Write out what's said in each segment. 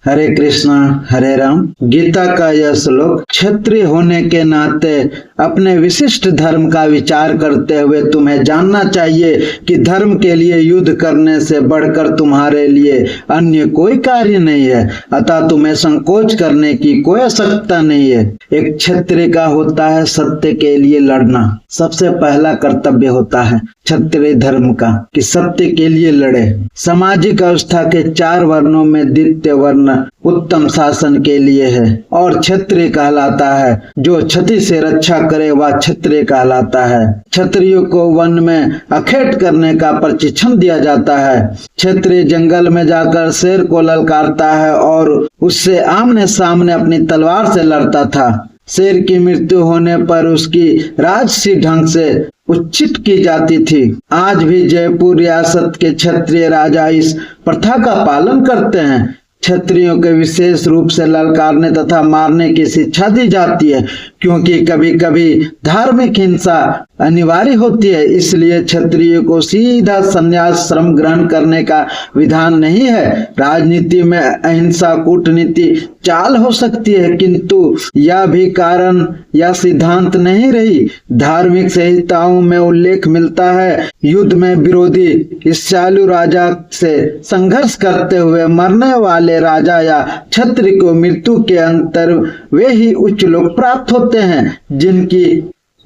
हरे कृष्णा हरे राम। गीता का यह श्लोक क्षत्रिय होने के नाते अपने विशिष्ट धर्म का विचार करते हुए तुम्हें जानना चाहिए कि धर्म के लिए युद्ध करने से बढ़कर तुम्हारे लिए अन्य कोई कार्य नहीं है, अतः तुम्हें संकोच करने की कोई आवश्यकता नहीं है। एक क्षत्रिय का होता है सत्य के लिए लड़ना। सबसे पहला कर्तव्य होता है क्षत्रिय धर्म का कि सत्य के लिए लड़े। सामाजिक अवस्था के 4 वर्णों में द्वितीय वर्ण उत्तम शासन के लिए है और क्षत्रिय कहलाता है। जो क्षति से रक्षा करे वह क्षत्रिय कहलाता है। क्षत्रियों को वन में अखेट करने का प्रशिक्षण दिया जाता है। क्षत्रिय जंगल में जाकर शेर को ललकारता है और उससे आमने सामने अपनी तलवार से लड़ता था। शेर की मृत्यु होने पर उसकी राजसी ढंग से उचित की जाती थी। आज भी जयपुर रियासत के क्षत्रिय राजा इस प्रथा का पालन करते हैं। क्षत्रियों के विशेष रूप से ललकारने तथा मारने की शिक्षा दी जाती है, क्योंकि कभी कभी धार्मिक हिंसा अनिवार्य होती है। इसलिए क्षत्रियों को सीधा संन्यास श्रम ग्रहण करने का विधान नहीं है। राजनीति में अहिंसा कूटनीति चाल हो सकती है, किंतु यह भी कारण या सिद्धांत नहीं रही। धार्मिक संहिताओं में उल्लेख मिलता है, युद्ध में विरोधी ईर्ष्यालु राजा से संघर्ष करते हुए मरने वाले राजा या क्षत्रिय को मृत्यु के अंतर वे ही उच्च लोग प्राप्त होते हैं जिनकी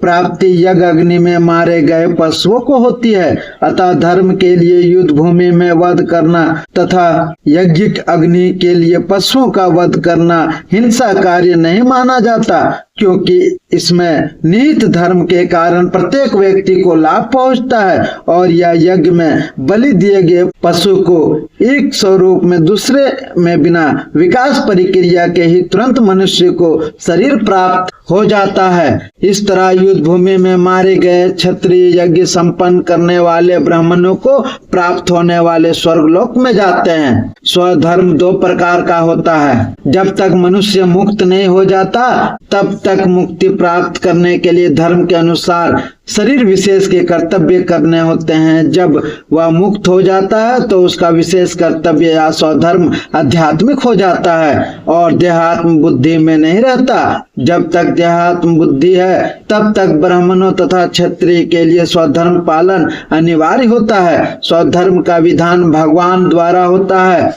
प्राप्ति यज्ञ अग्नि में मारे गए पशुओं को होती है। अतः धर्म के लिए युद्ध भूमि में वध करना तथा यज्ञिक अग्नि के लिए पशुओं का वध करना हिंसा कार्य नहीं माना जाता, क्योंकि इसमें निहित धर्म के कारण प्रत्येक व्यक्ति को लाभ पहुंचता है और यह यज्ञ में बलि दिए गए पशु को एक स्वरूप में दूसरे में बिना विकास प्रक्रिया के ही तुरंत मनुष्य को शरीर प्राप्त हो जाता है। इस तरह युद्ध भूमि में मारे गए क्षत्रिय यज्ञ संपन्न करने वाले ब्राह्मणों को प्राप्त होने वाले स्वर्गलोक में जाते हैं। स्वधर्म 2 प्रकार का होता है। जब तक मनुष्य मुक्त नहीं हो जाता तब तक मुक्ति प्राप्त करने के लिए धर्म के अनुसार शरीर विशेष के कर्तव्य करने होते हैं। जब वह मुक्त हो जाता है तो उसका विशेष कर्तव्य या स्वधर्म आध्यात्मिक हो जाता है और देहात्म बुद्धि में नहीं रहता। जब तक देहात्म बुद्धि है तब तक ब्राह्मणों तथा क्षत्रिय के लिए स्वधर्म पालन अनिवार्य होता है। स्वधर्म का विधान भगवान द्वारा होता है,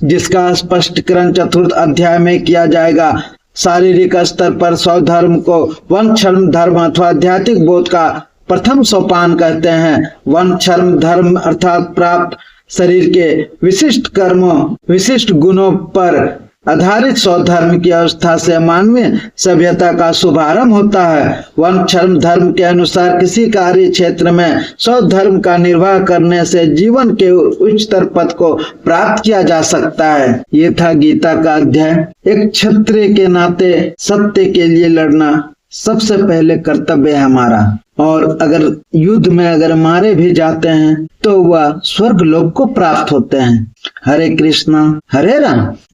जिसका स्पष्टीकरण 4th अध्याय में किया जाएगा। शारीरिक स्तर पर स्वधर्म को वंशधर्म धर्म अथवा आध्यात्मिक बोध का प्रथम सोपान कहते हैं। वंशधर्म धर्म अर्थात प्राप्त शरीर के विशिष्ट कर्मों विशिष्ट गुणों पर आधारित स्वधर्म की अवस्था से मानवीय सभ्यता का शुभारंभ होता है। वंशधर्म धर्म के अनुसार किसी कार्य क्षेत्र में स्वधर्म का निर्वाह करने से जीवन के उच्चतर पद को प्राप्त किया जा सकता है। ये था गीता का अध्याय। एक क्षत्रिय के नाते सत्य के लिए लड़ना सबसे पहले कर्तव्य है हमारा, और अगर युद्ध में अगर मारे भी जाते हैं तो वह स्वर्ग लोक को प्राप्त होते हैं। हरे कृष्णा हरे राम।